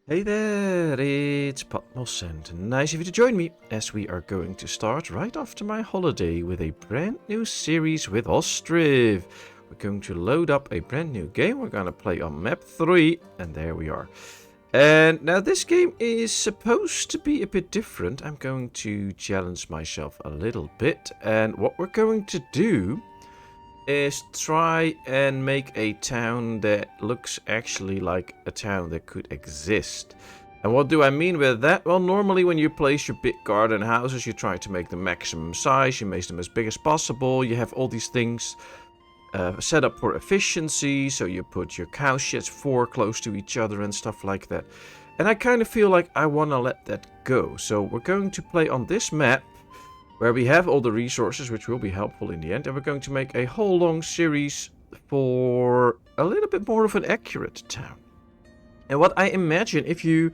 Hey there, it's Patmos and nice of you to join me as we are going to start right after my holiday with a brand new series with Ostriv. We're going to load up a brand new game. We're going to play on map 3 and there we are. And now this game is supposed to be a bit different. I'm going to challenge myself a little bit, and what we're going to do is try and make a town that looks actually like a town that could exist. And what do I mean with that? Well, normally when you place your big garden houses, you try to make the maximum size, you make them as big as possible, you have all these things set up for efficiency, so you put your cow sheds 4 close to each other and stuff like that. And I kind of feel like I want to let that go. So we're going to play on this map where we have all the resources, which will be helpful in the end, and we're going to make a whole long series for a little bit more of an accurate town. And what I imagine, if you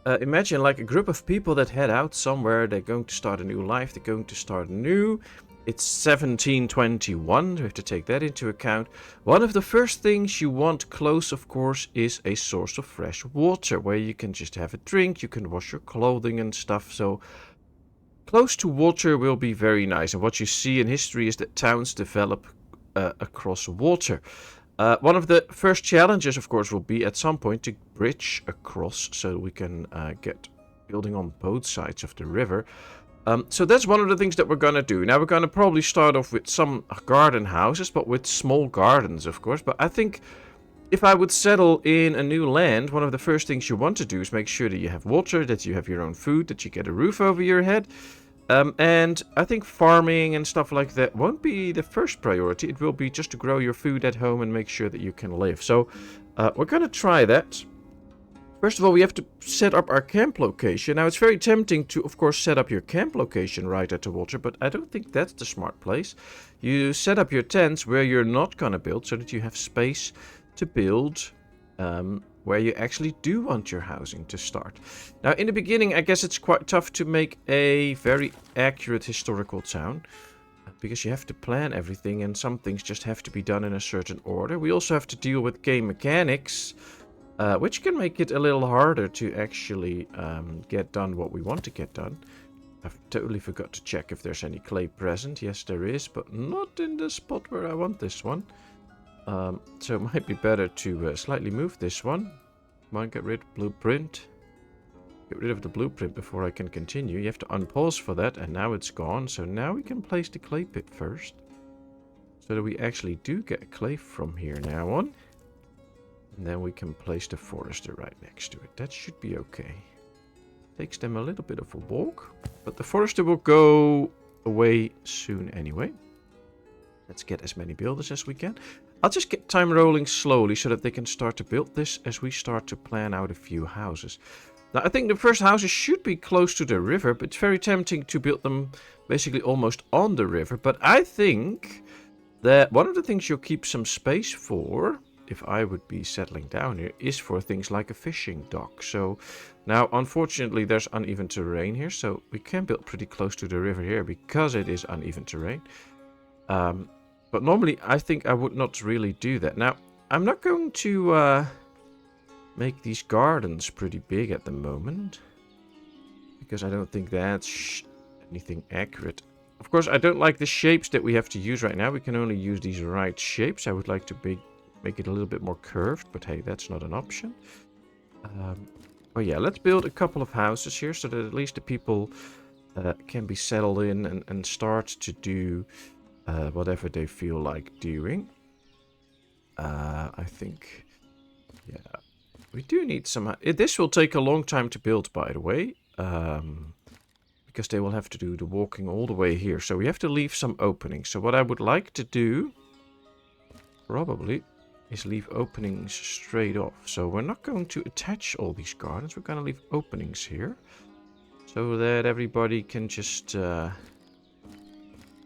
imagine like a group of people that head out somewhere, they're going to start a new life, they're going to start new. It's 1721, we have to take that into account. One of the first things you want close, of course, is a source of fresh water, where you can just have a drink, you can wash your clothing and stuff, so close to water will be very nice. And what you see in history is that towns develop across water. One of the first challenges, of course, will be at some point to bridge across so we can get building on both sides of the river. So that's one of the things that we're going to do. Now we're going to probably start off with some garden houses, but with small gardens, of course. But I think if I would settle in a new land, one of the first things you want to do is make sure that you have water, that you have your own food, that you get a roof over your head. And I think farming and stuff like that won't be the first priority. It will be just to grow your food at home and make sure that you can live. So we're going to try that. First of all, we have to set up our camp location. Now, it's very tempting to, of course, set up your camp location right at the water, but I don't think that's the smart place. You set up your tents where you're not going to build so that you have space to build where you actually do want your housing to start. Now, in the beginning, I guess it's quite tough to make a very accurate historical town, because you have to plan everything and some things just have to be done in a certain order. We also have to deal with game mechanics, which can make it a little harder to actually get done what we want to get done. I've totally forgot to check if there's any clay present. Yes, there is, but not in the spot where I want this one. So it might be better to slightly move this one. Come on, get rid of blueprint. Get rid of the blueprint before I can continue. You have to unpause for that, and now it's gone. So now we can place the clay pit first, so that we actually do get clay from here now on. And then we can place the forester right next to it. That should be okay. Takes them a little bit of a walk, but the forester will go away soon anyway. Let's get as many builders as we can. I'll just get time rolling slowly so that they can start to build this as we start to plan out a few houses. Now, I think the first houses should be close to the river, but it's very tempting to build them basically almost on the river. But I think that one of the things you'll keep some space for, if I would be settling down here, is for things like a fishing dock. So now, unfortunately, there's uneven terrain here, so we can build pretty close to the river here because it is uneven terrain. But normally, I think I would not really do that. Now, I'm not going to make these gardens pretty big at the moment, because I don't think that's anything accurate. Of course, I don't like the shapes that we have to use right now. We can only use these right shapes. I would like to make it a little bit more curved, but hey, that's not an option. Oh yeah, let's build a couple of houses here so that at least the people can be settled in and start to do whatever they feel like doing. I think, yeah, we do need some. This will take a long time to build, by the way, because they will have to do the walking all the way here. So we have to leave some openings. So what I would like to do, probably, is leave openings straight off. So we're not going to attach all these gardens. We're going to leave openings here so that everybody can just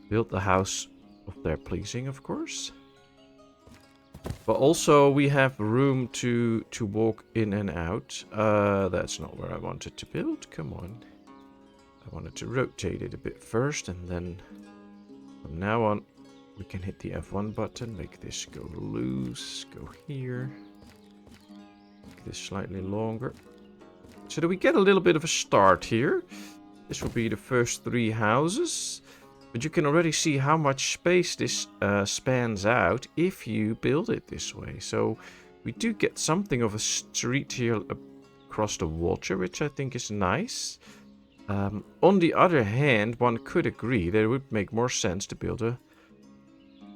build the house of their pleasing, of course. But also we have room to walk in and out. That's not where I wanted to build. Come on. I wanted to rotate it a bit first, and then from now on we can hit the F1 button, make this go loose, go here. Make this slightly longer. So that we get a little bit of a start here. This will be the first 3 houses. But you can already see how much space this spans out if you build it this way. So we do get something of a street here across the water, which I think is nice. On the other hand, one could agree that it would make more sense to build a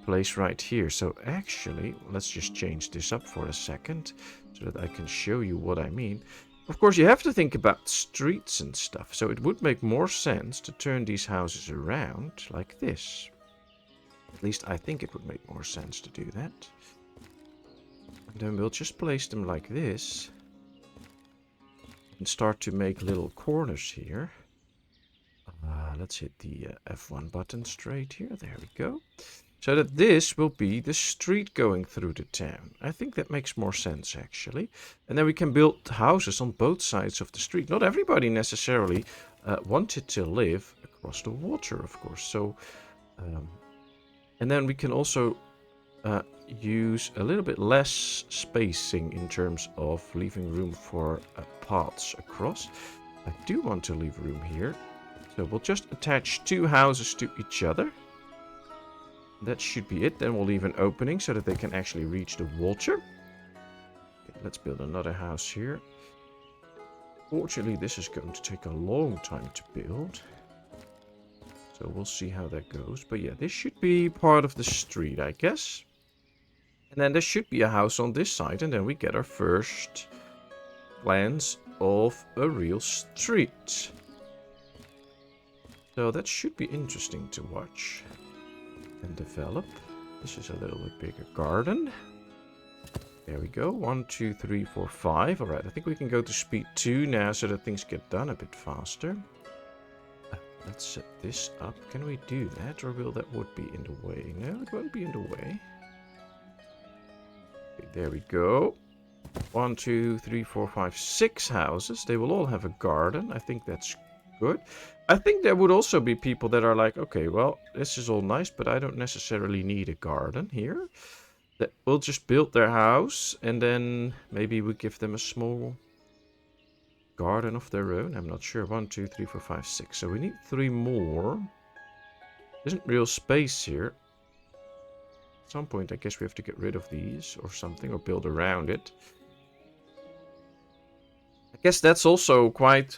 place right here. So actually, let's just change this up for a second so that I can show you what I mean. Of course, you have to think about streets and stuff, so it would make more sense to turn these houses around like this. At least I think it would make more sense to do that. And then we'll just place them like this and start to make little corners here. Let's hit the F1 button straight here. There we go. So that this will be the street going through the town. I think that makes more sense, actually. And then we can build houses on both sides of the street. Not everybody necessarily wanted to live across the water, of course. So, and then we can also use a little bit less spacing in terms of leaving room for paths across. I do want to leave room here. So we'll just attach 2 houses to each other. That should be it. Then we'll leave an opening so that they can actually reach the water. Okay, let's build another house here. Fortunately, this is going to take a long time to build. So we'll see how that goes. But yeah, this should be part of the street, I guess. And then there should be a house on this side. And then we get our first plans of a real street. So that should be interesting to watch and develop. This is a little bit bigger garden. There we go. 1, 2, 3, 4, 5. Alright, I think we can go to speed 2 now so that things get done a bit faster. Let's set this up. Can we do that, or will that wood be in the way? No, it won't be in the way. Okay, there we go. 1, 2, 3, 4, 5, 6 houses. They will all have a garden. I think that's good. I think there would also be people that are like, okay, well, this is all nice, but I don't necessarily need a garden here. That will just build their house, and then maybe we give them a small garden of their own. I'm not sure. 1, 2, 3, 4, 5, 6. So we need 3 more. There isn't real space here. At some point, I guess we have to get rid of these or something, or build around it. I guess that's also quite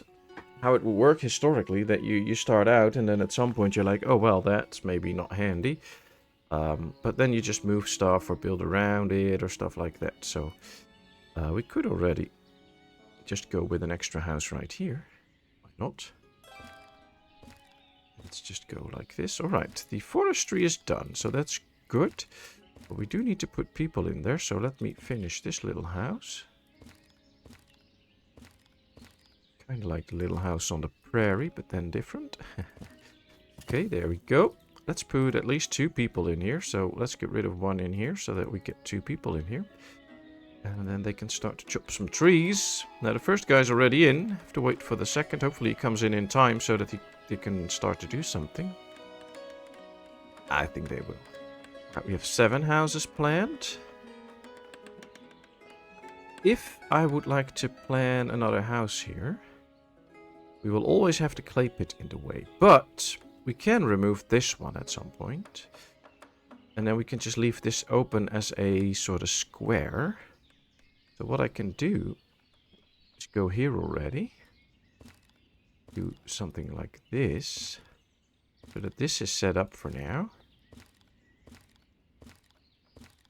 how it will work historically, that you start out and then at some point you're like, oh well, that's maybe not handy, but then you just move stuff or build around it or stuff like that. So we could already just go with an extra house right here. Why not? Let's just go like this. All right, the forestry is done, so that's good, but we do need to put people in there. So let me finish this little house. Kind of like the little house on the prairie, but then different. Okay, there we go. Let's put at least 2 people in here. So let's get rid of 1 in here so that we get 2 people in here. And then they can start to chop some trees. Now the first guy's already in. Have to wait for the second. Hopefully he comes in time so that they can start to do something. I think they will. Right, we have 7 houses planned. If I would like to plan another house here, we will always have the clay pit in the way, but we can remove this one at some point. And then we can just leave this open as a sort of square. So what I can do is go here already. Do something like this, so that this is set up for now.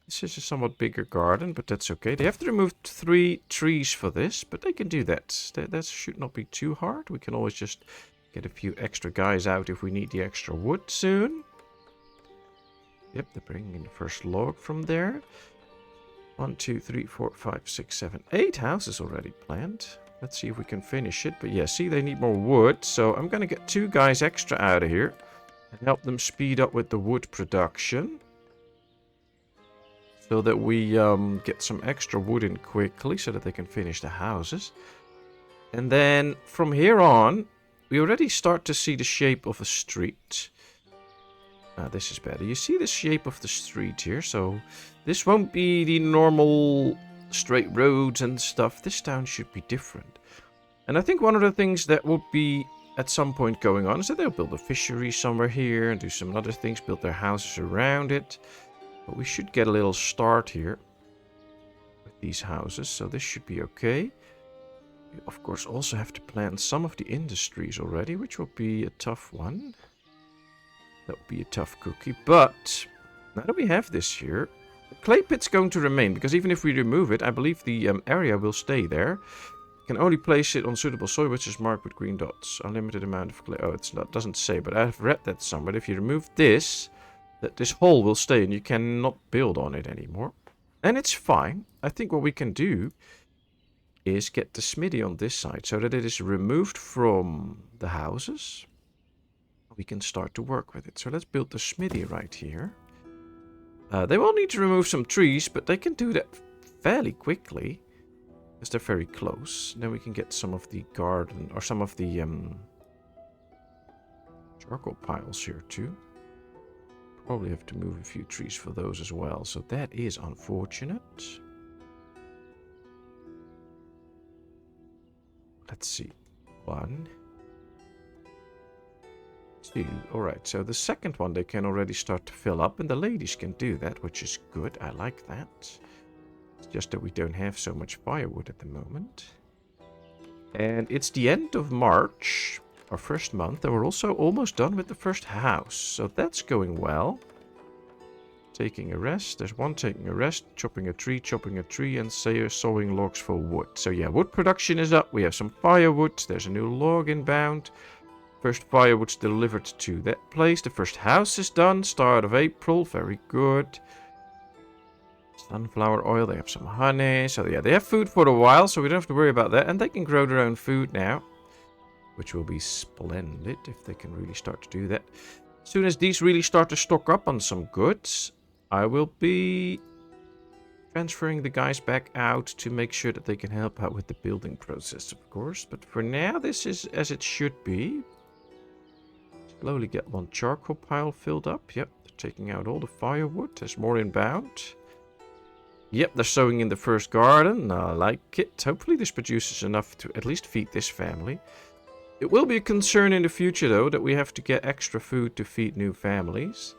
This is a somewhat bigger garden, but that's okay. They have to remove 3 trees for this, but they can do that. That should not be too hard. We can always just get a few extra guys out if we need the extra wood soon. Yep, they're bringing in the first log from there. 1, 2, 3, 4, 5, 6, 7, 8 houses already planned. Let's see if we can finish it. But yeah, see, they need more wood. So I'm going to get 2 guys extra out of here and help them speed up with the wood production, so that we get some extra wood in quickly so that they can finish the houses. And then from here on, we already start to see the shape of a street. This is better. You see the shape of the street here. So this won't be the normal straight roads and stuff. This town should be different. And I think one of the things that will be at some point going on is that they'll build a fishery somewhere here and do some other things, build their houses around it. But we should get a little start here with these houses, so this should be okay. We, of course, also have to plan some of the industries already, which will be a tough one. That will be a tough cookie, but now that we have this here, the clay pit's going to remain, because even if we remove it, I believe the area will stay there. Can only place it on suitable soil, which is marked with green dots. Unlimited amount of clay. Oh, it's not, doesn't say, but I've read that somewhere. If you remove this, that this hole will stay and you cannot build on it anymore. And it's fine. I think what we can do is get the smithy on this side so that it is removed from the houses. We can start to work with it. So let's build the smithy right here. They will need to remove some trees, but they can do that fairly quickly. Because they're very close. Then we can get some of the garden, or some of the charcoal piles here too. Probably have to move a few trees for those as well. So that is unfortunate. Let's see. 1, 2. Alright, so the second one they can already start to fill up. And the ladies can do that, which is good. I like that. It's just that we don't have so much firewood at the moment. And it's the end of March, our first month, and we're also almost done with the first house. So that's going well. Taking a rest. There's one taking a rest, chopping a tree, and sawing logs for wood. So yeah, wood production is up. We have some firewood. There's a new log inbound. First firewood's delivered to that place. The first house is done. Start of April. Very good. Sunflower oil, they have some honey. So yeah, they have food for a while, so we don't have to worry about that. And they can grow their own food now, which will be splendid if they can really start to do that. As soon as these really start to stock up on some goods, I will be transferring the guys back out to make sure that they can help out with the building process, of course. But for now, this is as it should be. Slowly get one charcoal pile filled up. Yep, they're taking out all the firewood. There's more inbound. Yep, they're sowing in the first garden. I like it. Hopefully this produces enough to at least feed this family. It will be a concern in the future, though, that we have to get extra food to feed new families.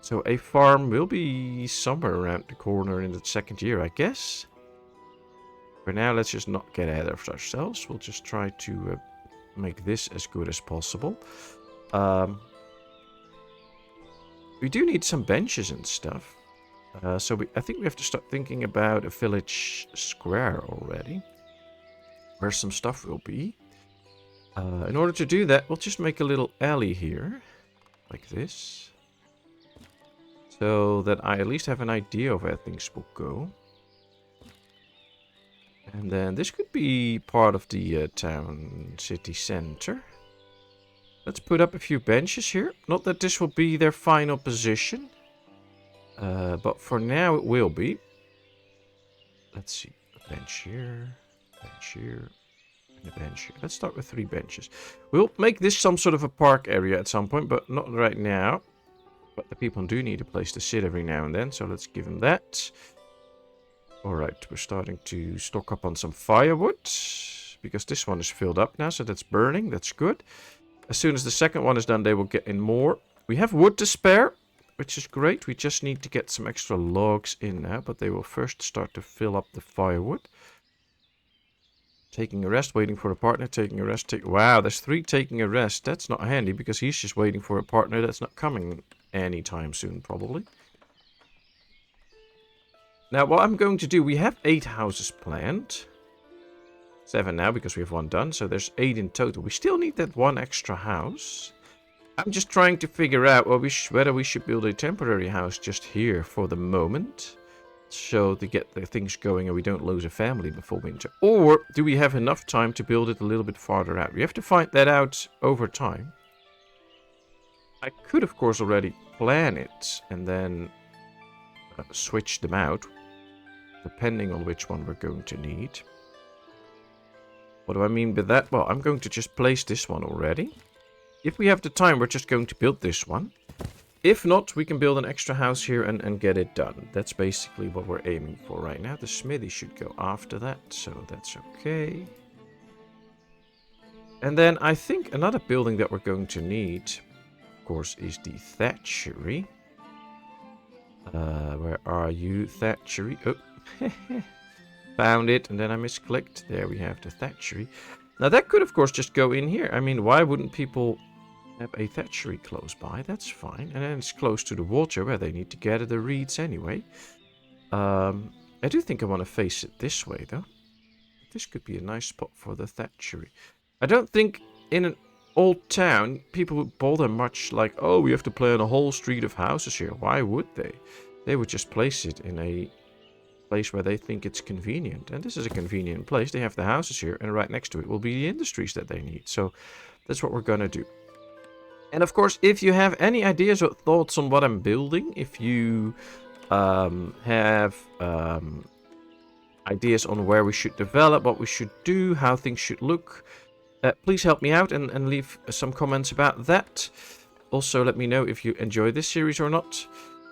So a farm will be somewhere around the corner in the second year, I guess. For now, let's just not get ahead of ourselves. We'll just try to make this as good as possible. We do need some benches and stuff. So I think we have to start thinking about a village square already, where some stuff will be. In order to do that, we'll just make a little alley here, like this, so that I at least have an idea of where things will go. And then this could be part of the town city center. Let's put up a few benches here. Not that this will be their final position. But for now it will be. Let's see. A bench here, and a bench here. Let's start with 3 benches. We'll make this some sort of a park area at some point, but not right now. But the people do need a place to sit every now and then, so let's give them that. Alright, we're starting to stock up on some firewood, because this one is filled up now, so that's burning. That's good. As soon as the second one is done, they will get in more. We have wood to spare, which is great. We just need to get some extra logs in now, but they will first start to fill up the firewood. Taking a rest, waiting for a partner, taking a rest. Wow, there's 3 taking a rest. That's not handy, because he's just waiting for a partner that's not coming anytime soon, probably. Now, what I'm going to do, we have 8 houses planned. 7 now, because we have 1 done, so there's 8 in total. We still need that 1 extra house. I'm just trying to figure out whether we should build a temporary house just here for the moment, so to get the things going and we don't lose a family before winter. Or do we have enough time to build it a little bit farther out? We have to find that out over time. I could, of course, already plan it and then switch them out, depending on which one we're going to need. What do I mean by that? Well, I'm going to just place this one already. If we have the time, we're just going to build this one. If not, we can build an extra house here and get it done. That's basically what we're aiming for right now. The smithy should go after that, so that's okay. And then I think another building that we're going to need, of course, is the thatchery. Where are you, thatchery? Oh, found it, and then I misclicked. There we have the thatchery. Now that could, of course, just go in here. I mean, why wouldn't people have a thatchery close by? That's fine. And then it's close to the water where they need to gather the reeds anyway. I do think I want to face it this way, though. This could be a nice spot for the thatchery. I don't think in an old town people would bother much like, oh, we have to plan a whole street of houses here. Why would they? They would just place it in a place where they think it's convenient. And this is a convenient place. They have the houses here, and right next to it will be the industries that they need. So that's what we're going to do. And of course, if you have any ideas or thoughts on what I'm building, if you have ideas on where we should develop, what we should do, how things should look, please help me out and leave some comments about that. Also, let me know if you enjoy this series or not.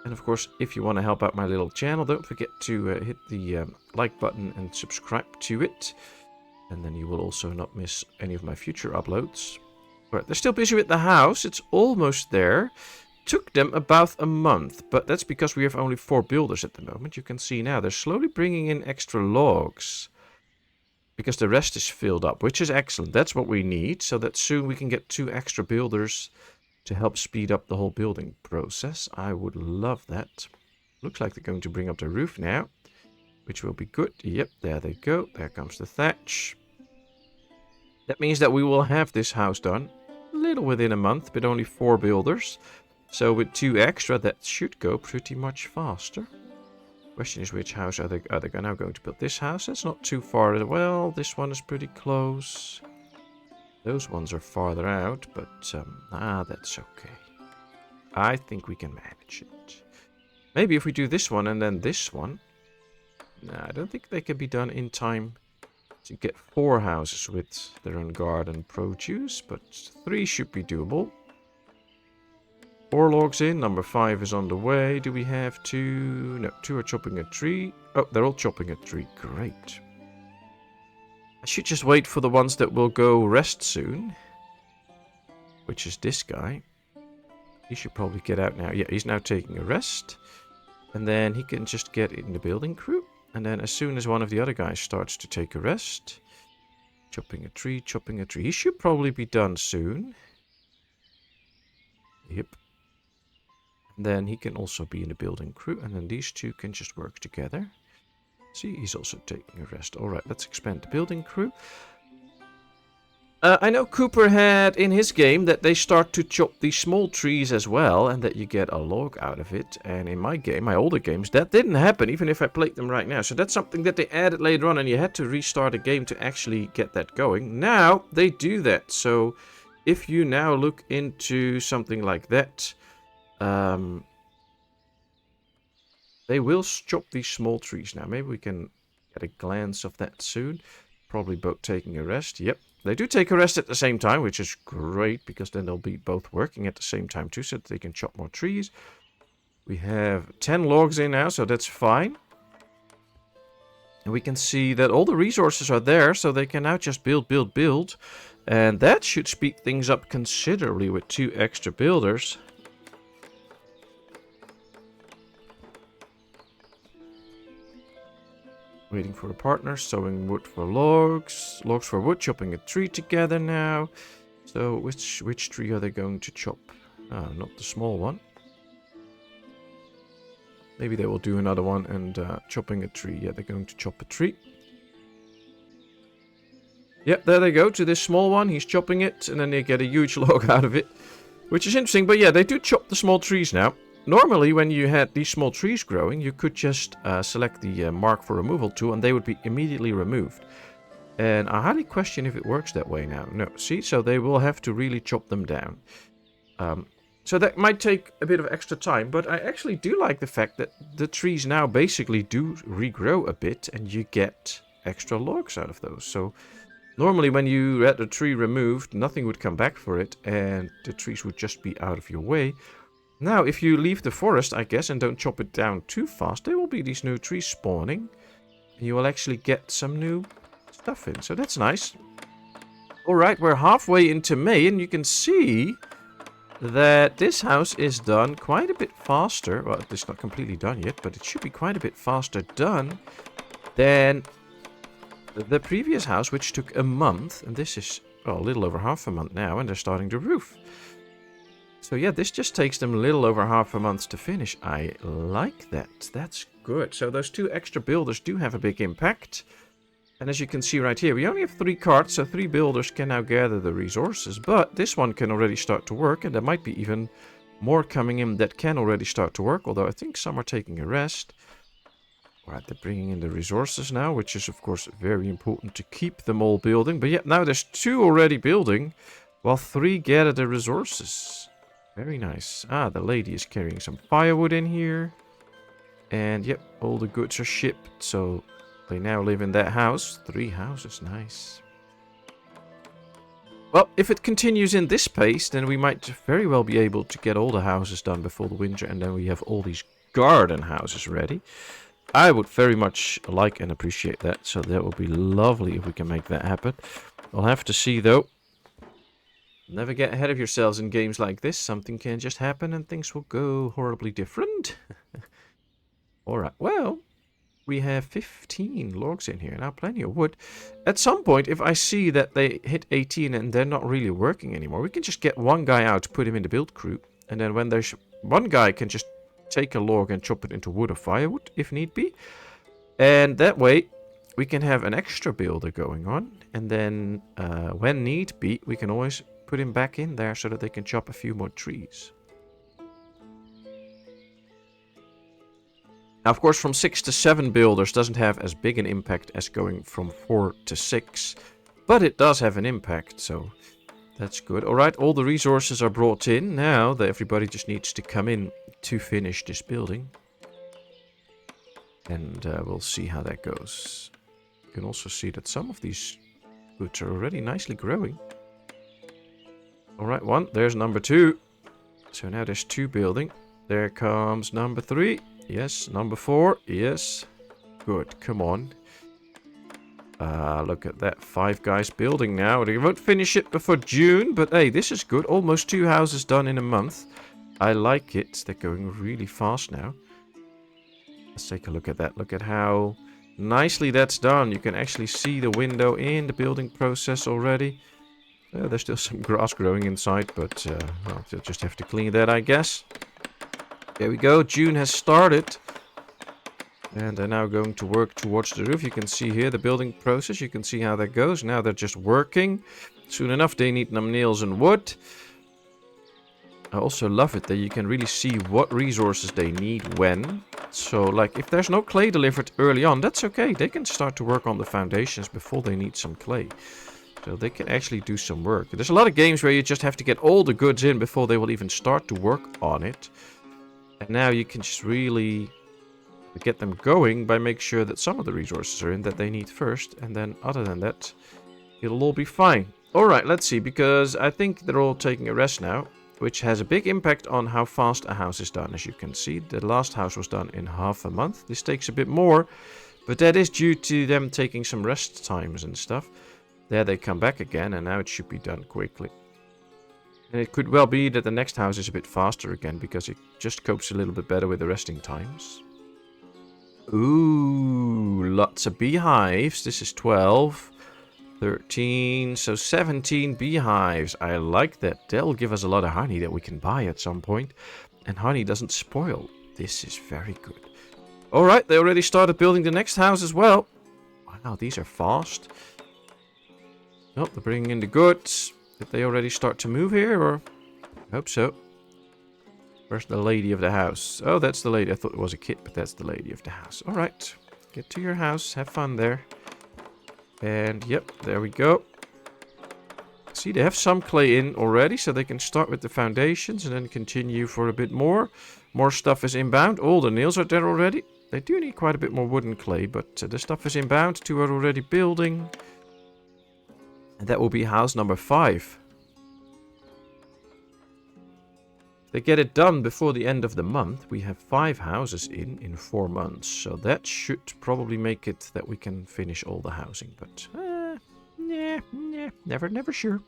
And of course, if you want to help out my little channel, don't forget to hit the like button and subscribe to it. And then you will also not miss any of my future uploads. Alright, they're still busy with the house. It's almost there. Took them about a month, but that's because we have only 4 builders at the moment. You can see now they're slowly bringing in extra logs because the rest is filled up, which is excellent. That's what we need, so that soon we can get 2 extra builders to help speed up the whole building process. I would love that. Looks like they're going to bring up the roof now, which will be good. Yep, there they go. There comes the thatch. That means that we will have this house done a little within a month, but only 4 builders. So with 2 extra, that should go pretty much faster. Question is, which house are they now going to build? This house? That's not too far. Well, this one is pretty close. Those ones are farther out, but that's okay. I think we can manage it. Maybe if we do this one and then this one. Nah, I don't think they can be done in time to get 4 houses with their own garden produce, but 3 should be doable. 4 logs in, number 5 is on the way. Do we have 2? No, 2 are chopping a tree. Oh, they're all chopping a tree. Great. I should just wait for the ones that will go rest soon. Which is this guy. He should probably get out now. Yeah, he's now taking a rest. And then he can just get in the building crew. And then as soon as one of the other guys starts to take a rest. Chopping a tree, chopping a tree. He should probably be done soon. Yep. And then he can also be in the building crew. And then these 2 can just work together. See, he's also taking a rest. Alright, let's expand the building crew. I know Cooper had in his game that they start to chop these small trees as well. And that you get a log out of it. And in my game, my older games, that didn't happen. Even if I played them right now. So that's something that they added later on. And you had to restart a game to actually get that going. Now, they do that. So, if you now look into something like that... they will chop these small trees now. Maybe we can get a glance of that soon. Probably both taking a rest. Yep, they do take a rest at the same time, which is great because then they'll be both working at the same time too, so that they can chop more trees. We have 10 logs in now, so that's fine. And we can see that all the resources are there, so they can now just build, build, build. And that should speed things up considerably with 2 extra builders. Waiting for a partner, sowing wood for logs, logs for wood, chopping a tree together now. So which tree are they going to chop? Ah, not the small one. Maybe they will do another one and chopping a tree. Yeah, they're going to chop a tree. Yep, there they go to this small one. He's chopping it and then they get a huge log out of it. Which is interesting, but yeah, they do chop the small trees now. Normally, when you had these small trees growing, you could just select the mark for removal tool and they would be immediately removed. And I highly question if it works that way now. No, see, so they will have to really chop them down. So that might take a bit of extra time, but I actually do like the fact that the trees now basically do regrow a bit and you get extra logs out of those. So normally when you had a tree removed, nothing would come back for it and the trees would just be out of your way. Now, if you leave the forest, I guess, and don't chop it down too fast, there will be these new trees spawning. And you will actually get some new stuff in, so that's nice. Alright, we're halfway into May, and you can see that this house is done quite a bit faster. Well, it's not completely done yet, but it should be quite a bit faster done than the previous house, which took a month. And this is, well, a little over half a month now, and they're starting the roof. So yeah, this just takes them a little over half a month to finish. I like that. That's good. So those 2 extra builders do have a big impact. And as you can see right here, we only have 3 carts, so 3 builders can now gather the resources. But this one can already start to work, and there might be even more coming in that can already start to work. Although I think some are taking a rest. Alright, they're bringing in the resources now, which is of course very important to keep them all building. But yeah, now there's 2 already building, while 3 gather the resources. Very nice. Ah, the lady is carrying some firewood in here. And yep, all the goods are shipped, so they now live in that house. 3 houses, nice. Well, if it continues in this pace, then we might very well be able to get all the houses done before the winter, and then we have all these garden houses ready. I would very much like and appreciate that, so that would be lovely if we can make that happen. We'll have to see, though. Never get ahead of yourselves in games like this. Something can just happen and things will go horribly different. Alright, well, we have 15 logs in here. Now, plenty of wood. At some point, if I see that they hit 18 and they're not really working anymore, we can just get one guy out, put him in the build crew. And then when there's one guy can just take a log and chop it into wood or firewood, if need be. And that way, we can have an extra builder going on. And then, when need be, we can always put him back in there so that they can chop a few more trees. Now, of course, from 6 to 7 builders doesn't have as big an impact as going from 4 to 6. But it does have an impact, so that's good. Alright, all the resources are brought in. Now that everybody just needs to come in to finish this building. And we'll see how that goes. You can also see that some of these goods are already nicely growing. Alright, 1. There's number 2. So now there's 2 building. There comes number 3. Yes. Number 4. Yes. Good. Come on. Look at that. 5 guys building now. They won't finish it before June. But hey, this is good. Almost 2 houses done in a month. I like it. They're going really fast now. Let's take a look at that. Look at how nicely that's done. You can actually see the window in the building process already. There's still some grass growing inside, but well, you'll just have to clean that, I guess. There we go. June has started. And they're now going to work towards the roof. You can see here the building process. You can see how that goes. Now they're just working. Soon enough, they need some nails and wood. I also love it that you can really see what resources they need when. So, like, if there's no clay delivered early on, that's okay. They can start to work on the foundations before they need some clay. So they can actually do some work. There's a lot of games where you just have to get all the goods in before they will even start to work on it. And now you can just really get them going by making sure that some of the resources are in that they need first. And then other than that, it'll all be fine. Alright, let's see, because I think they're all taking a rest now, which has a big impact on how fast a house is done. As you can see, the last house was done in half a month. This takes a bit more, but that is due to them taking some rest times and stuff. There they come back again, and now it should be done quickly. And it could well be that the next house is a bit faster again, because it just copes a little bit better with the resting times. Ooh, lots of beehives. This is 12, 13, so 17 beehives. I like that. They'll give us a lot of honey that we can buy at some point. And honey doesn't spoil. This is very good. Alright, they already started building the next house as well. Wow, these are fast. Oh, they're bringing in the goods. Did they already start to move here, or? I hope so. Where's the lady of the house? Oh, that's the lady. I thought it was a kid, but that's the lady of the house. Alright, get to your house. Have fun there. And, yep, there we go. See, they have some clay in already, so they can start with the foundations and then continue for a bit more. More stuff is inbound. All the nails are there already. They do need quite a bit more wood and clay, but the stuff is inbound. 2 are already building. And that will be house number 5. If they get it done before the end of the month, we have 5 houses in 4 months. So that should probably make it that we can finish all the housing. But, yeah, Never sure.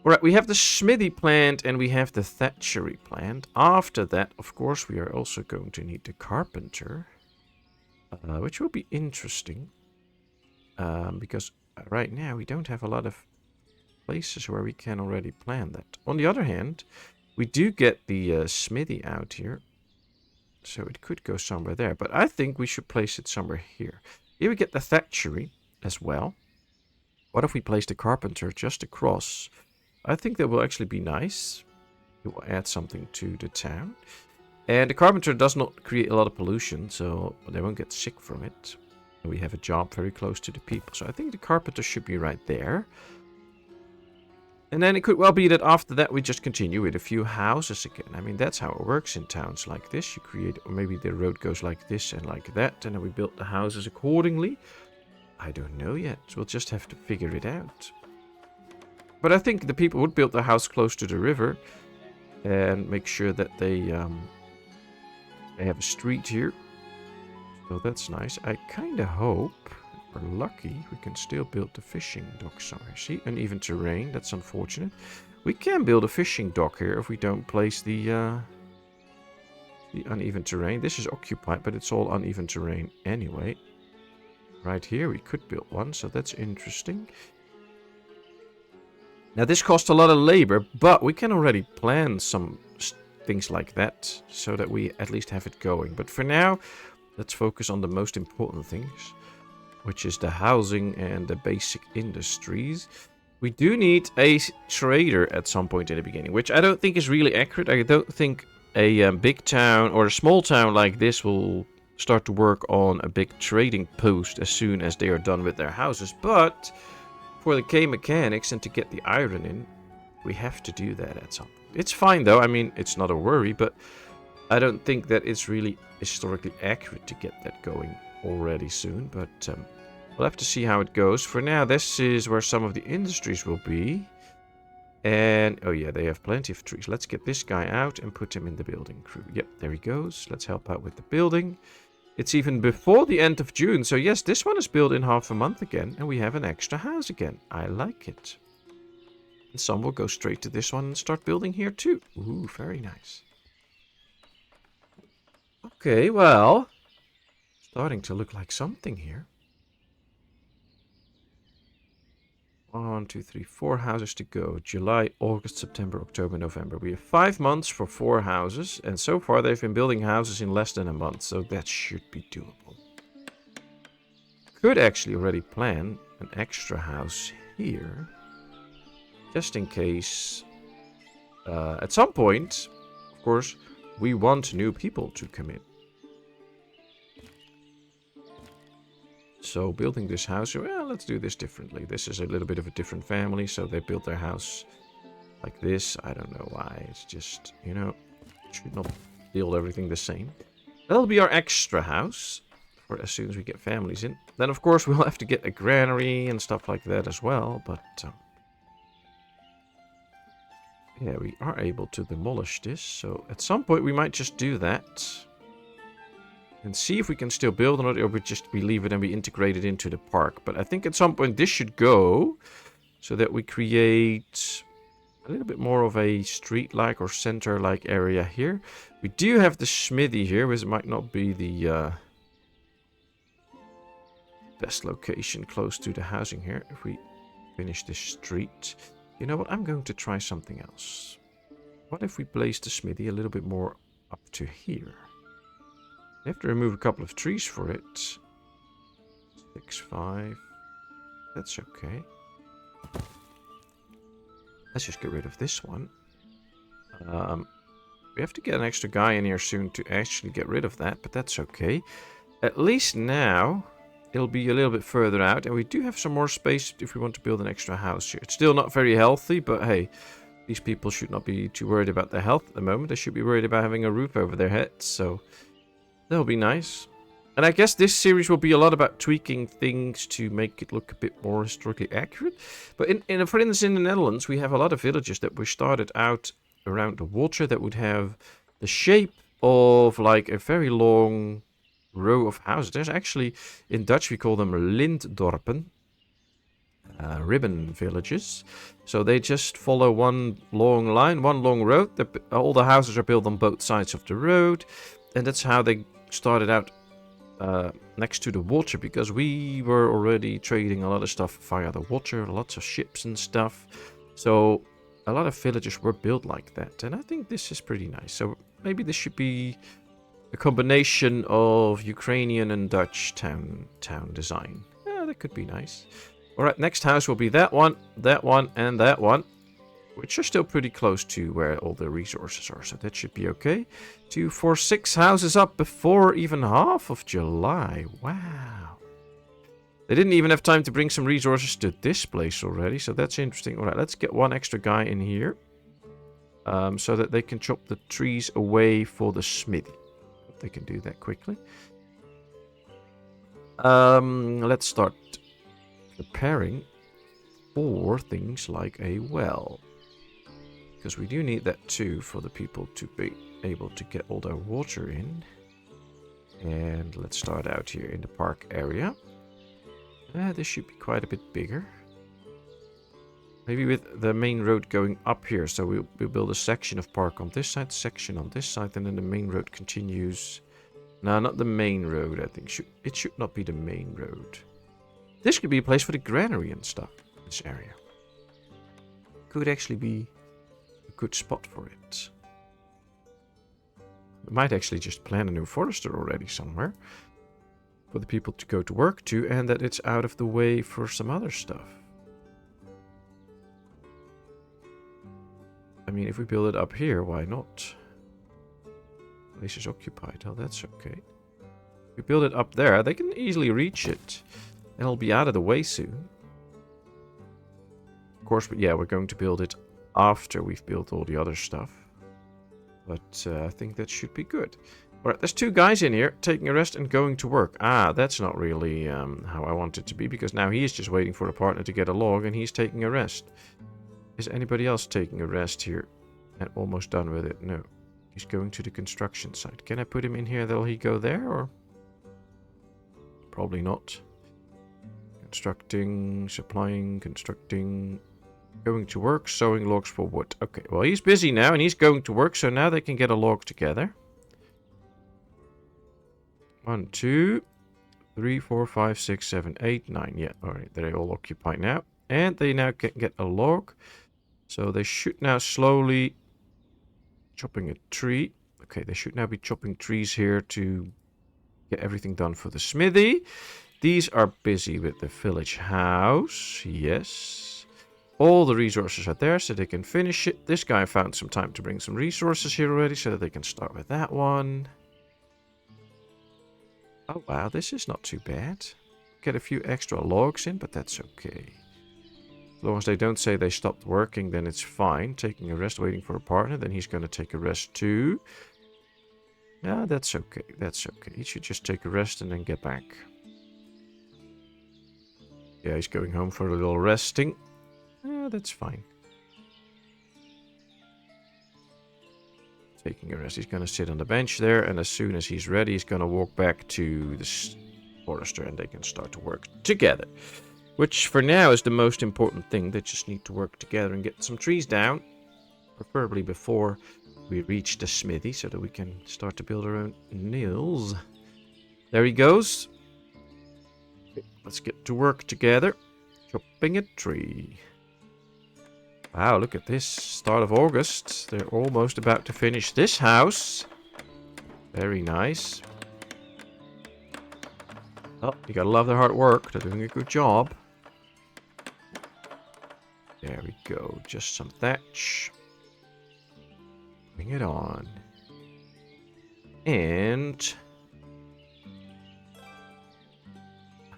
Alright, we have the smithy planned and we have the thatchery planned. After that, of course, we are also going to need the carpenter. Which will be interesting. Because right now we don't have a lot of places where we can already plan that. On the other hand, we do get the smithy out here. So it could go somewhere there. But I think we should place it somewhere here. Here we get the thatchery as well. What if we place the carpenter just across? I think that will actually be nice. It will add something to the town. And the carpenter does not create a lot of pollution, so they won't get sick from it. And we have a job very close to the people. So I think the carpenter should be right there. And then it could well be that after that we just continue with a few houses again. I mean, that's how it works in towns like this. You create, or maybe the road goes like this and like that, and then we build the houses accordingly. I don't know yet. We'll just have to figure it out. But I think the people would build the house close to the river and make sure that they have a street here. So that's nice. I kind of hope, if we're lucky, we can still build the fishing dock somewhere. See, uneven terrain. That's unfortunate. We can build a fishing dock here if we don't place the uneven terrain. This is occupied, but it's all uneven terrain anyway. Right here, we could build one, so that's interesting. Now, this costs a lot of labor, but we can already plan some things like that so that we at least have it going. But for now, let's focus on the most important things, which is the housing and the basic industries. We do need a trader at some point in the beginning, which I don't think is really accurate. I don't think a big town or a small town like this will start to work on a big trading post as soon as they are done with their houses. But for the K mechanics and to get the iron in, we have to do that at some point. It's fine though. I mean, it's not a worry, but I don't think that it's really historically accurate to get that going already soon. But we'll have to see how it goes. For now, this is where some of the industries will be. And, oh yeah, they have plenty of trees. Let's get this guy out and put him in the building crew. Yep, there he goes. Let's help out with the building. It's even before the end of June. So yes, this one is built in half a month again. And we have an extra house again. I like it. And some will go straight to this one and start building here too. Ooh, very nice. Okay, well, starting to look like something here. 1, 2, 3, 4 houses to go. July, August, September, October, November. We have 5 months for 4 houses. And so far they've been building houses in less than a month. So that should be doable. Could actually already plan an extra house here. Just in case. At some point, of course, we want new people to come in. So building this house, well, let's do this differently. This is a little bit of a different family, so they built their house like this. I don't know why. It's just, you know, should not build everything the same. That'll be our extra house for as soon as we get families in. Then, of course, we'll have to get a granary and stuff like that as well. But, yeah, we are able to demolish this. So at some point, we might just do that. And see if we can still build on it, or we leave it and we integrate it into the park. But I think at some point this should go, so that we create a little bit more of a street-like or center-like area here. We do have the smithy here, which might not be the best location close to the housing here. If we finish this street, you know what? I'm going to try something else. What if we place the smithy a little bit more up to here? I have to remove a couple of trees for it. 6, 5. That's okay. Let's just get rid of this one. We have to get an extra guy in here soon to actually get rid of that, but that's okay. At least now, it'll be a little bit further out, and we do have some more space if we want to build an extra house here. It's still not very healthy, but hey, these people should not be too worried about their health at the moment. They should be worried about having a roof over their heads, so that'll be nice. And I guess this series will be a lot about tweaking things to make it look a bit more historically accurate. But for instance, in the Netherlands, we have a lot of villages that were started out around the water that would have the shape of like a very long row of houses. There's actually, in Dutch, we call them lintdorpen. ribbon villages. So they just follow one long line, one long road. All the houses are built on both sides of the road. And that's how they started out next to the water, because we were already trading a lot of stuff via the water, lots of ships and stuff. So a lot of villages were built like that. And I think this is pretty nice. So maybe this should be a combination of Ukrainian and Dutch town design. Yeah, that could be nice. Alright, next house will be that one, and that one. Which are still pretty close to where all the resources are, so that should be okay. 2, 4, 6 houses up before even half of July. Wow. They didn't even have time to bring some resources to this place already, so that's interesting. Alright, let's get one extra guy in here. So that they can chop the trees away for the smithy. They can do that quickly. Let's start preparing for things like a well. Because we do need that too for the people to be able to get all their water in. And let's start out here in the park area. This should be quite a bit bigger. Maybe with the main road going up here. So we'll build a section of park on this side, section on this side, and then the main road continues. No, not the main road, I think. It should not be the main road. This could be a place for the granary and stuff. This area. Could actually be good spot for it. We might actually just plan a new forester already somewhere for the people to go to work to, and that it's out of the way for some other stuff. I mean, if we build it up here, why not? Place is occupied. Oh, that's okay. If we build it up there, they can easily reach it. And it'll be out of the way soon. Of course, but yeah, we're going to build it after we've built all the other stuff. But I think that should be good. Alright, there's 2 guys in here taking a rest and going to work. Ah, that's not really how I want it to be, because now he is just waiting for a partner to get a log and he's taking a rest. Is anybody else taking a rest here and almost done with it? No. He's going to the construction site. Can I put him in here? Will he go there, or? Probably not. Constructing, supplying, constructing. Going to work, sawing logs for wood. Okay, well, he's busy now and he's going to work, so now they can get a log together. 1, 2, 3, 4, 5, 6, 7, 8, 9. Yeah, alright, they're all occupied now. And they now can get a log. So they should now slowly chopping a tree. Okay, they should now be chopping trees here to get everything done for the smithy. These are busy with the village house. Yes. All the resources are there, so they can finish it. This guy found some time to bring some resources here already, so that they can start with that one. Oh wow, this is not too bad. Get a few extra logs in, but that's okay. As long as they don't say they stopped working, then it's fine. Taking a rest, waiting for a partner, then he's going to take a rest too. Yeah, that's okay. That's okay. He should just take a rest and then get back. Yeah, he's going home for a little resting. Yeah, that's fine. Taking a rest. He's going to sit on the bench there, and as soon as he's ready, he's going to walk back to the forester, and they can start to work together. Which, for now, is the most important thing. They just need to work together and get some trees down. Preferably before we reach the smithy, so that we can start to build our own nails. There he goes. Okay, let's get to work together. Chopping a tree. Wow, look at this. Start of August. They're almost about to finish this house. Very nice. Oh, you gotta love their hard work. They're doing a good job. There we go. Just some thatch. Bring it on. And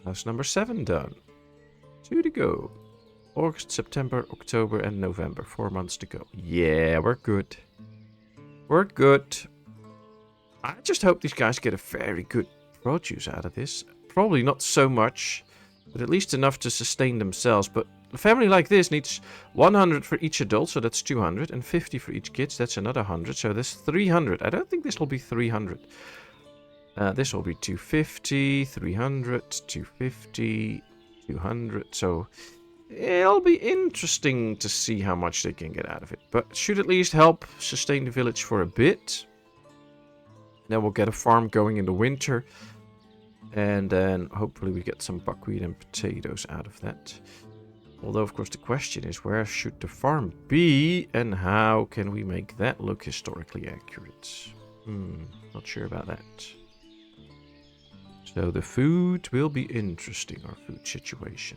house number 7 done. 2 to go. August, September, October, and November. 4 months to go. Yeah, we're good. We're good. I just hope these guys get a very good produce out of this. Probably not so much, but at least enough to sustain themselves. But a family like this needs 100 for each adult, so that's 200, and 50 for each kid, that's another 100, so that's 300. I don't think this will be 300. This will be 250, 300, 250, 200, so it'll be interesting to see how much they can get out of it. But it should at least help sustain the village for a bit. Then we'll get a farm going in the winter. And then hopefully we get some buckwheat and potatoes out of that. Although, of course, the question is, where should the farm be? And how can we make that look historically accurate? Not sure about that. So the food will be interesting, our food situation.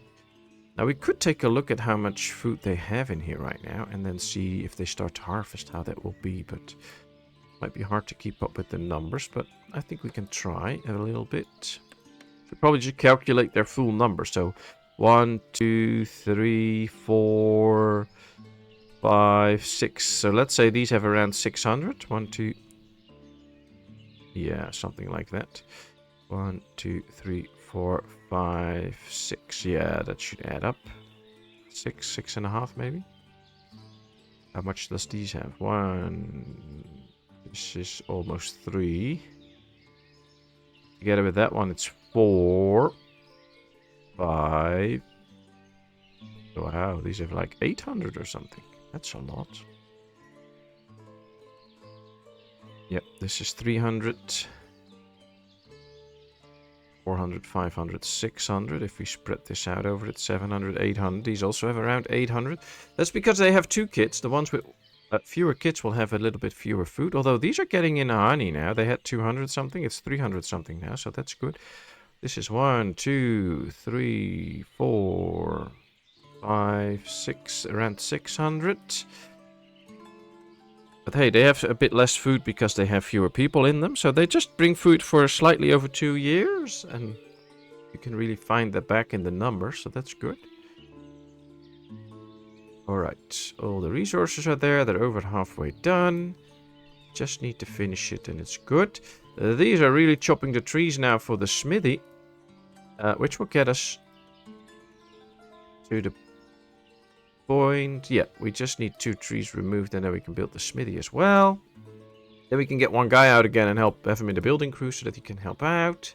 Now we could take a look at how much food they have in here right now. And then see if they start to harvest, how that will be. But it might be hard to keep up with the numbers. But I think we can try a little bit. We probably should calculate their full number. So 1, 2, 3, 4, 5, 6. So let's say these have around 600. 1, 2. Yeah, something like that. 1, 2, 3, 4, 5, 6. Yeah, that should add up. 6, 6.5 maybe. How much does these have? 1. This is almost 3. Together with that one, it's 4. 5. Wow, these have like 800 or something. That's a lot. Yep, this is 300. 400, 500, 600. If we spread this out over it, 700, 800. These also have around 800. That's because they have 2 kits. The ones with fewer kits will have a little bit fewer food. Although these are getting in honey now. They had 200 something. It's 300 something now, so that's good. This is 1, 2, 3, 4, 5, 6, around 600. But hey, they have a bit less food because they have fewer people in them. So they just bring food for slightly over 2 years. And you can really find that back in the numbers, so that's good. Alright, all the resources are there. They're over halfway done. Just need to finish it and it's good. These are really chopping the trees now for the smithy. Which will get us to the point. Yeah, we just need 2 trees removed and then we can build the smithy as well. Then we can get one guy out again and have him in the building crew so that he can help out.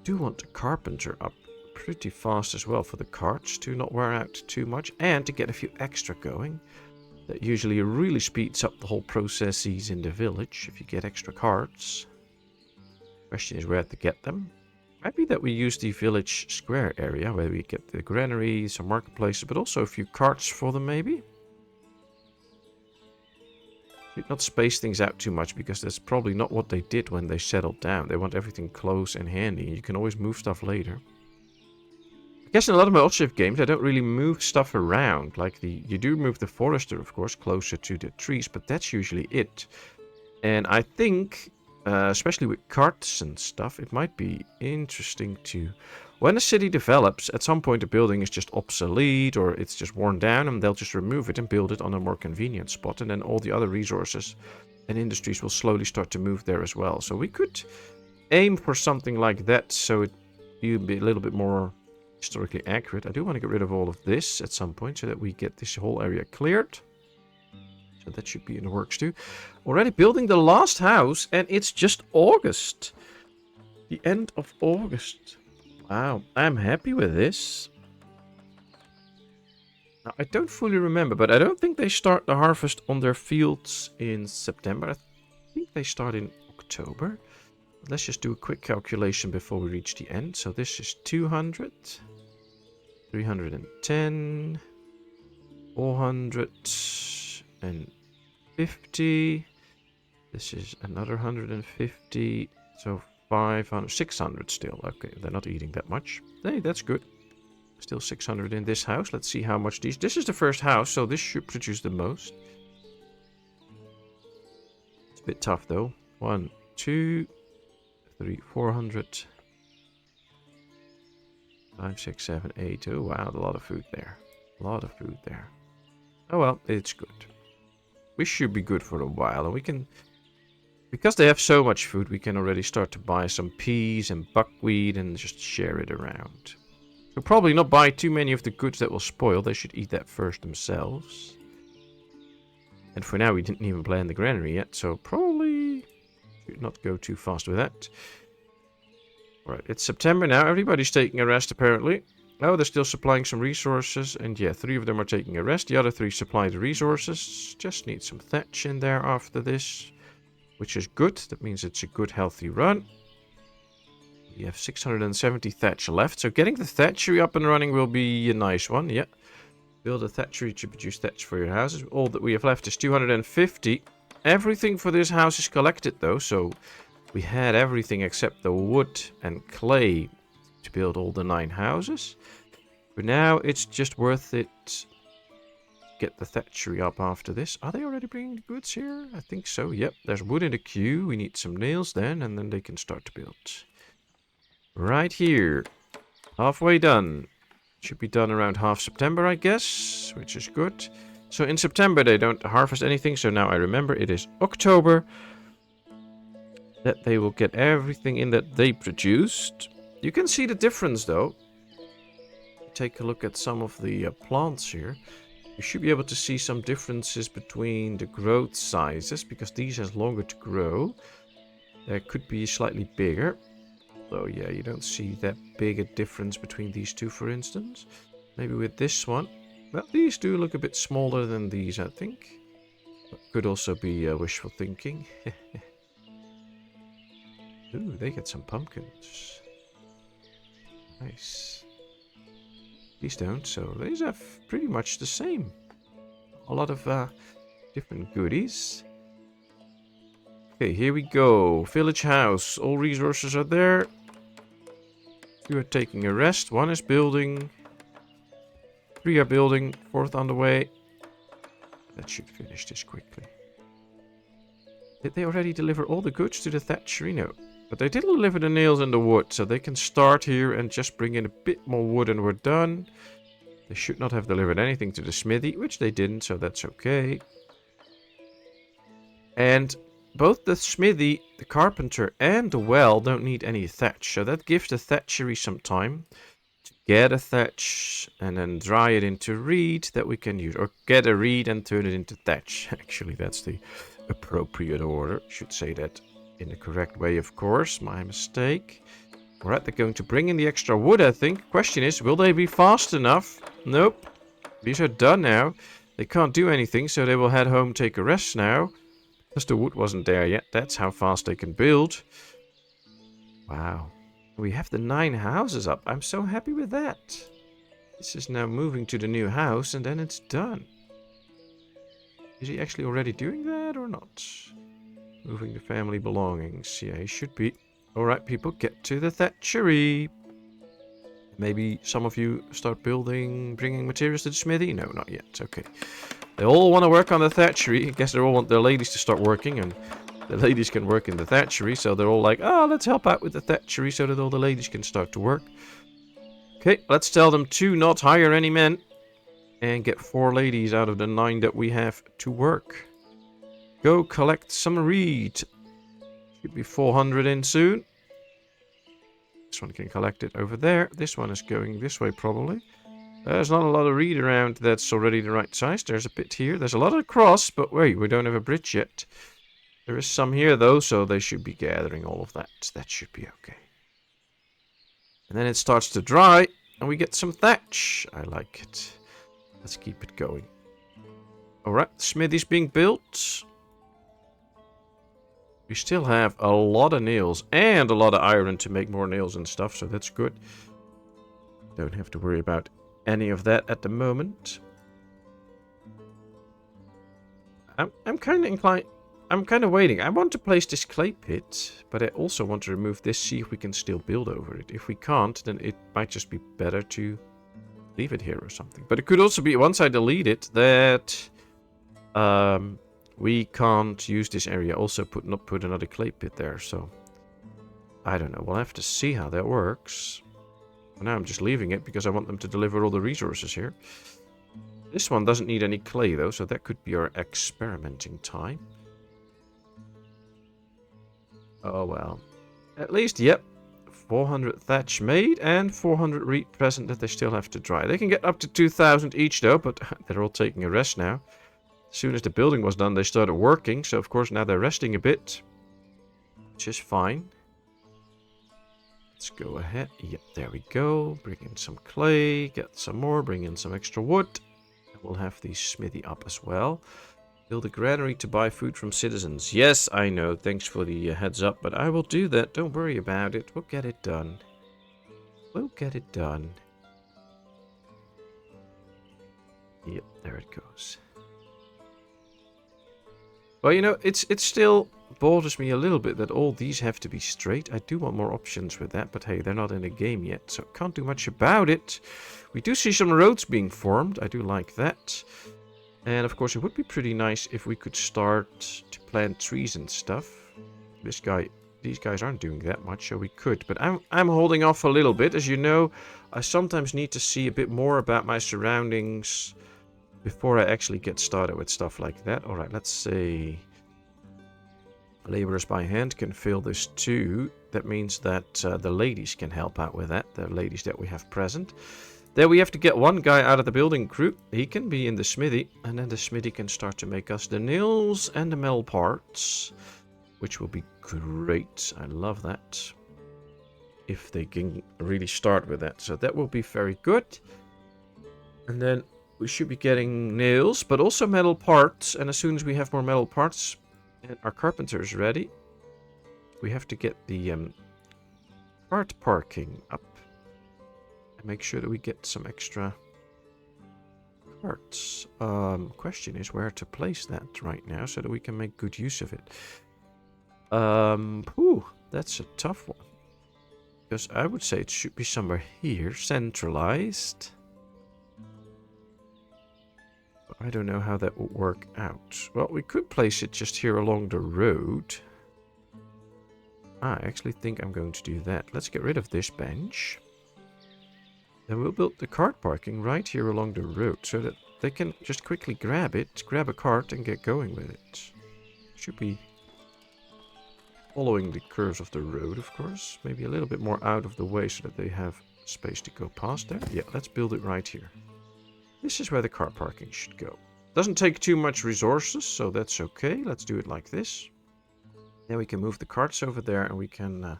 Do want the carpenter up pretty fast as well for the carts to not wear out too much and to get a few extra going. That usually really speeds up the whole processes in the village if you get extra carts. Question is where to get them. Might be that we use the village square area where we get the granary, some marketplaces, but also a few carts for them maybe. Should not space things out too much because that's probably not what they did when they settled down. They want everything close and handy. You can always move stuff later. I guess in a lot of my Ostriv games I don't really move stuff around. Like you do move the forester, of course, closer to the trees, but that's usually it. And I think, especially with carts and stuff, it might be interesting to... When a city develops, at some point the building is just obsolete or it's just worn down and they'll just remove it and build it on a more convenient spot. And then all the other resources and industries will slowly start to move there as well. So we could aim for something like that so it would be a little bit more historically accurate. I do want to get rid of all of this at some point so that we get this whole area cleared. So that should be in the works too. Already building the last house and it's just August. The end of August. Wow, I'm happy with this. Now, I don't fully remember, but I don't think they start the harvest on their fields in September. I think they start in October. Let's just do a quick calculation before we reach the end. So this is 200, 310, 450. This is another 150. So 500, 600 still. Okay, they're not eating that much. Hey, that's good. Still 600 in this house. Let's see how much these... This is the first house, so this should produce the most. It's a bit tough, though. 1, 2, 3, 400. 5, 6, 7, 8. Oh, wow, a lot of food there. A lot of food there. Oh, well, it's good. We should be good for a while, and we can... Because they have so much food, we can already start to buy some peas and buckwheat and just share it around. So probably not buy too many of the goods that will spoil. They should eat that first themselves. And for now, we didn't even plan the granary yet, so probably should not go too fast with that. Alright, it's September now. Everybody's taking a rest, apparently. Oh, they're still supplying some resources. And yeah, 3 of them are taking a rest. The other 3 supply the resources. Just need some thatch in there after this, which is good. That means it's a good, healthy run. We have 670 thatch left. So getting the thatchery up and running will be a nice one. Yeah. Build a thatchery to produce thatch for your houses. All that we have left is 250. Everything for this house is collected though. So we had everything except the wood and clay to build all the 9 houses. For now, it's just worth it. Get the thatchery up after this. Are they already bringing the goods here? I think so. Yep, there's wood in the queue. We need some nails then, and then they can start to build. Right here. Halfway done. Should be done around half September, I guess, which is good. So in September, they don't harvest anything. So now I remember it is October that they will get everything in that they produced. You can see the difference, though. Take a look at some of the plants here. You should be able to see some differences between the growth sizes, because these has longer to grow. There could be slightly bigger. So yeah, you don't see that big a difference between these two, for instance. Maybe with this one. Well, these do look a bit smaller than these, I think. But could also be wishful thinking. Ooh, they get some pumpkins. Nice. These don't, so these are pretty much the same. A lot of different goodies. Okay, here we go. Village house. All resources are there. 2 are taking a rest. 1 is building. 3 are building. 4th on the way. That should finish this quickly. Did they already deliver all the goods to the thatchery? No. But they did deliver the nails and the wood, so they can start here and just bring in a bit more wood and we're done. They should not have delivered anything to the smithy, which they didn't, so that's okay. And both the smithy, the carpenter, and the well don't need any thatch, so that gives the thatchery some time to get a thatch and then dry it into reed that we can use. Or get a reed and turn it into thatch. Actually, that's the appropriate order. Should say that in the correct way, of course. My mistake. Alright, they're going to bring in the extra wood, I think. Question is, will they be fast enough? Nope. These are done now. They can't do anything, so they will head home, take a rest now. Because the wood wasn't there yet. That's how fast they can build. Wow. We have the 9 houses up. I'm so happy with that. This is now moving to the new house, and then it's done. Is he actually already doing that or not? Moving the family belongings. Yeah, he should be. Alright, people, get to the thatchery. Maybe some of you start building, bringing materials to the smithy? No, not yet. Okay. They all want to work on the thatchery. I guess they all want their ladies to start working, and the ladies can work in the thatchery. So they're all like, oh, let's help out with the thatchery so that all the ladies can start to work. Okay, let's tell them to not hire any men and get 4 ladies out of the 9 that we have to work. Go collect some reed. Should be 400 in soon. This one can collect it over there. This one is going this way probably. There's not a lot of reed around that's already the right size. There's a bit here. There's a lot across, but wait, we don't have a bridge yet. There is some here though, so they should be gathering all of that. That should be okay. And then it starts to dry, and we get some thatch. I like it. Let's keep it going. Alright, the smithy's being built. We still have a lot of nails and a lot of iron to make more nails and stuff, so that's good. Don't have to worry about any of that at the moment. I'm kind of inclined... I'm kind of waiting. I want to place this clay pit, but I also want to remove this, see if we can still build over it. If we can't, then it might just be better to leave it here or something. But it could also be, once I delete it, that... we can't use this area. Also not put another clay pit there, so I don't know. We'll have to see how that works. For now I'm just leaving it because I want them to deliver all the resources here. This one doesn't need any clay though, so that could be our experimenting time. Oh well. At least, yep. 400 thatch made and 400 reed present that they still have to dry. They can get up to 2,000 each though, but they're all taking a rest now. As soon as the building was done, they started working. So, of course, now they're resting a bit. Which is fine. Let's let's go ahead. Yep, there we go. Bring in some clay, get some more, bring in some extra wood. And we'll have the smithy up as well. Build a granary to buy food from citizens. Yes, I know. Thanks for the heads up, but I will do that. Don't worry about it. We'll get it done. We'll get it done. Yep, there it goes. Well, you know, it still bothers me a little bit that all these have to be straight. I do want more options with that, but hey, they're not in the game yet, so can't do much about it. We do see some roads being formed. I do like that. And of course, it would be pretty nice if we could start to plant trees and stuff. These guys aren't doing that much, so we could. But I'm holding off a little bit. As you know, I sometimes need to see a bit more about my surroundings before I actually get started with stuff like that. Alright, let's say laborers by hand can fill this too. That means that the ladies can help out with that. The ladies that we have present. There we have to get one guy out of the building crew. He can be in the smithy. And then the smithy can start to make us the nails and the metal parts. Which will be great. I love that. If they can really start with that. So that will be very good. And then we should be getting nails, but also metal parts. And as soon as we have more metal parts and our carpenter is ready, we have to get the cart parking up. And make sure that we get some extra carts. Question is where to place that right now so that we can make good use of it. That's a tough one. Because I would say it should be somewhere here, centralized. But I don't know how that would work out. Well, we could place it just here along the road. I actually think I'm going to do that. Let's get rid of this bench. Then we'll build the cart parking right here along the road so that they can just quickly grab it, grab a cart and get going with it. Should be following the curves of the road, of course. Maybe a little bit more out of the way so that they have space to go past there. Yeah, let's build it right here. This is where the car parking should go. Doesn't take too much resources, so that's okay. Let's do it like this. Then we can move the carts over there and we can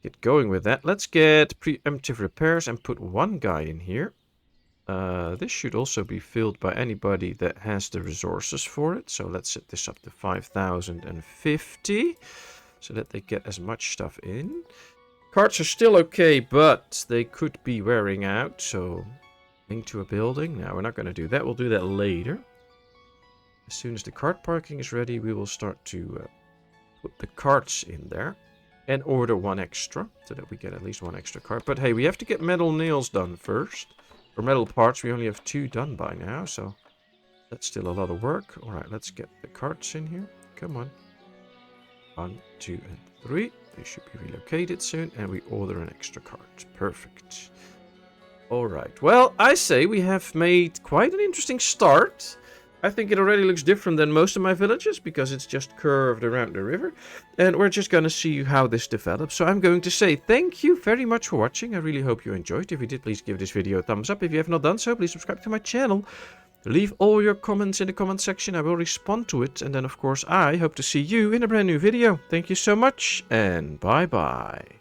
get going with that. Let's get preemptive repairs and put one guy in here. This should also be filled by anybody that has the resources for it. So let's set this up to 5,050 so that they get as much stuff in. Carts are still okay, but they could be wearing out. So link to a building. Now we're not going to do that. We'll do that later. As soon as the cart parking is ready, we will start to put the carts in there. And order one extra, so that we get at least one extra cart. But hey, we have to get metal nails done first. For metal parts, we only have 2 done by now, so that's still a lot of work. Alright, let's get the carts in here. Come on. 1, 2, and 3. They should be relocated soon, and we order an extra cart. Perfect. Alright, well, I say we have made quite an interesting start. I think it already looks different than most of my villages because it's just curved around the river. And we're just going to see how this develops. So I'm going to say thank you very much for watching. I really hope you enjoyed. If you did, please give this video a thumbs up. If you have not done so, please subscribe to my channel. Leave all your comments in the comment section. I will respond to it. And then, of course, I hope to see you in a brand new video. Thank you so much and bye-bye.